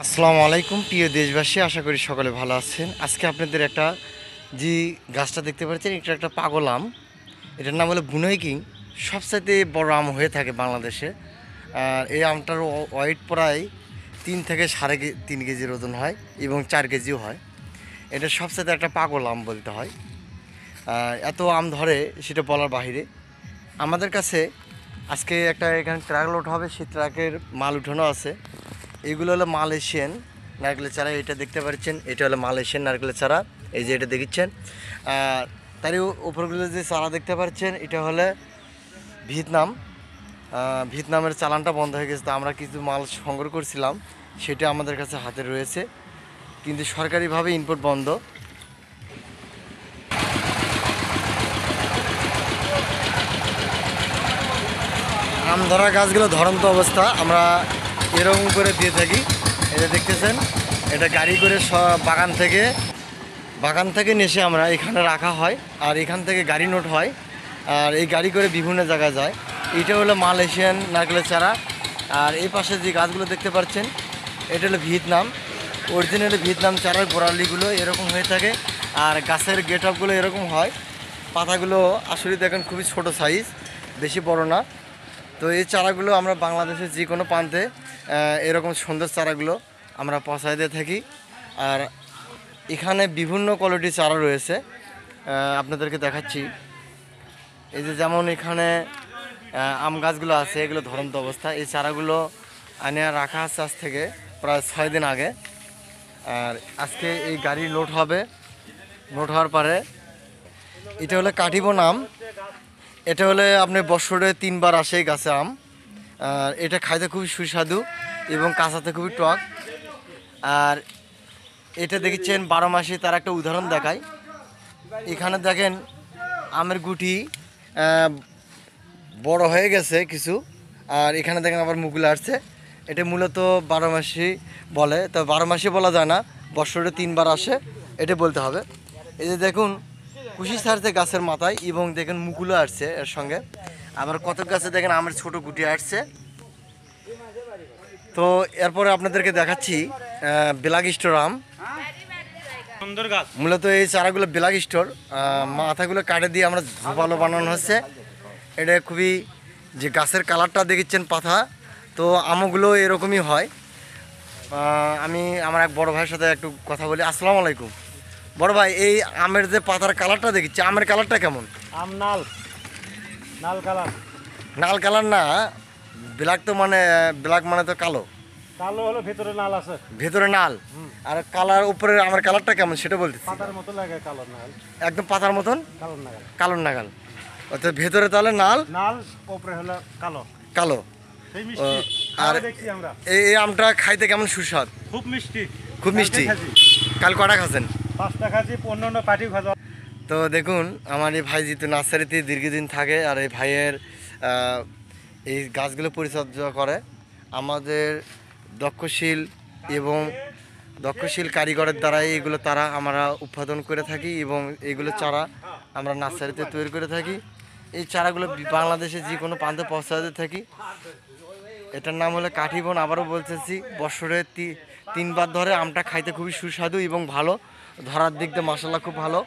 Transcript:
আসসালামু আলাইকুম প্রিয় দেশবাসী, আশা করি সকলে ভালো আছেন। আজকে আপনাদের একটা যে গাছটা দেখতে পাচ্ছেন, এটা একটা পাগল আম। এটার নাম হলো বুনোই কিং। সবচাইতে বড় আম হয়ে থাকে বাংলাদেশে। আর এই আমটার ওয়েট প্রায় 3 থেকে 3.5 কেজির ওজন হয় এবং 4 কেজিও হয়। এটা সবচাইতে একটা পাগল আম বলতে হয়। এত আম ধরে সেটা বলার বাহিরে। আমাদের কাছে আজকে একটা এখানে ট্রাক লোড হবে, সেই ট্রাকের মাল উঠানো আছে। এগুলো হলো মালয়েশিয়ান নারকেলের চারা। এটা দেখতে পাচ্ছেন, এটা হলো মালয়েশিয়ান নারকেলের চারা। এই যে এটা দেখছেন, আর তারই উপরগুলো যে চারা দেখতে পাচ্ছেন, এটা হলো ভিয়েতনাম। ভিয়েতনামের চালানটা বন্ধ হয়ে গেছে, তো আমরা কিছু মাল সংগ্রহ করছিলাম, সেটা আমাদের কাছে হাতে রয়েছে, কিন্তু সরকারিভাবে ইম্পোর্ট বন্ধ। আম ধরা গাছগুলো ধরন্ত অবস্থা আমরা এরকম করে দিয়ে থাকি। এটা দেখতেছেন, এটা গাড়ি করে বাগান থেকে নেশে আমরা এখানে রাখা হয়, আর এখান থেকে গাড়ি নোট হয়, আর এই গাড়ি করে বিভিন্ন জায়গায় যায়। এটা হলো মালয়েশিয়ান নারকেলের চারা। আর এই পাশে যে গাছগুলো দেখতে পাচ্ছেন, এটা হলো ভিয়েতনাম। অরিজিনালি ভিয়েতনাম চারার গোড়ালিগুলো এরকম হয়ে থাকে, আর গাছের গেট আপগুলো এরকম হয়। পাতাগুলো আসলে দেখেন খুবই ছোট সাইজ, বেশি বড় না। তো এই চারাগুলো আমরা বাংলাদেশের যে কোনো প্রান্তে এরকম সুন্দর চারাগুলো আমরা পৌঁছায় দিয়ে থাকি। আর এখানে বিভিন্ন কোয়ালিটির চারা রয়েছে, আপনাদেরকে দেখাচ্ছি। এই যে যেমন এখানে আম গাছগুলো আছে, এগুলো ধরন্ত অবস্থা। এই চারাগুলো আনে রাখা আছে আজ থেকে প্রায় 6 দিন আগে। আর আজকে এই গাড়ি লোড হবে। লোড হওয়ার পরে এটা হলো কাটিবন আম। এটা হলে আপনি বছরে 3 বার আসে এই গাছে আম। আর এটা খাইতে খুবই সুস্বাদু এবং কাঁচাতে খুবই টক। আর এটা দেখেছেন 12 মাসে, তার একটা উদাহরণ দেখায়। এখানে দেখেন আমের গুটি বড় হয়ে গেছে কিছু, আর এখানে দেখেন আবার মুকুল আসছে। এটা মূলত 12 মাসি বলে, তো 12 মাসি বলা যায় না, বছরে 3 বার আসে এটা বলতে হবে। এই যে দেখুন কুশি ছাড়ছে গাছের মাথায়, এবং দেখেন মুকুলও আসছে এর সঙ্গে। আবার কত গাছে দেখেন আমের ছোট গুটি আসছে। তো এরপরে আপনাদেরকে দেখাচ্ছি ব্ল্যাক স্টোর আম। সুন্দর গাছ। মূলত এই চারাগুলো ব্ল্যাক স্টোর, মাথাগুলো কাটে দিয়ে আমরা ঝোপালো বানানো হচ্ছে। এটা খুবই, যে গাছের কালারটা দেখেছেন পাতা, তো আমগুলো এরকমই হয়। আমি আমার এক বড় ভাইয়ের সাথে একটু কথা বলি। আসসালামু আলাইকুম বড় ভাই, এই আমের যে পাতার কালারটা দেখেছি, আমের কালারটা কেমন? আম নাল নাল কালার। লাল কালার না, ব্ল্যাক তো মানে ব্ল্যাক মানে তো কালো। কালো হলো, ভেতরে নাল আছে। ভেতরে নাল, আর কালার উপরে আমের কালারটা কেমন সেটা বলতেছি। পাতার মতো লাগে, কালো নাল। একদম পাতার মতন কালো নাল। কালোর নাগাল, অর্থাৎ ভেতরে তাহলে নাল, নাল উপরে হলো কালো। কালো। সেই মিষ্টি। আর আর দেখছি আমরা এই আমটা খাইতে কেমন সুস্বাদ? খুব মিষ্টি। খুব মিষ্টি। কালকে খাইছি। কাল কটা খাচ্ছেন? 5টা খাচ্ছি, 15টা পাটি খাওয়া। তো দেখুন, আমার এই ভাই যেহেতু নার্সারিতে দীর্ঘদিন থাকে, আর এই ভাইয়ের এই গাছগুলো পরিচর্যা করে, আমাদের দক্ষশীল এবং দক্ষশীল কারিগরের দ্বারাই এগুলো আমরা উৎপাদন করে থাকি, এবং এগুলো চারা আমরা নার্সারিতে তৈরি করে থাকি। এই চারাগুলো বাংলাদেশে যে কোনো প্রান্তে পৌঁছাতে থাকি। এটার নাম হলো কাঠিবন। আবারও বলতেছি, বছরে 3 বার ধরে আমটা খাইতে খুবই সুস্বাদু এবং ভালো, ধরার দিক দিয়ে মাসাল্লাহ খুব ভালো।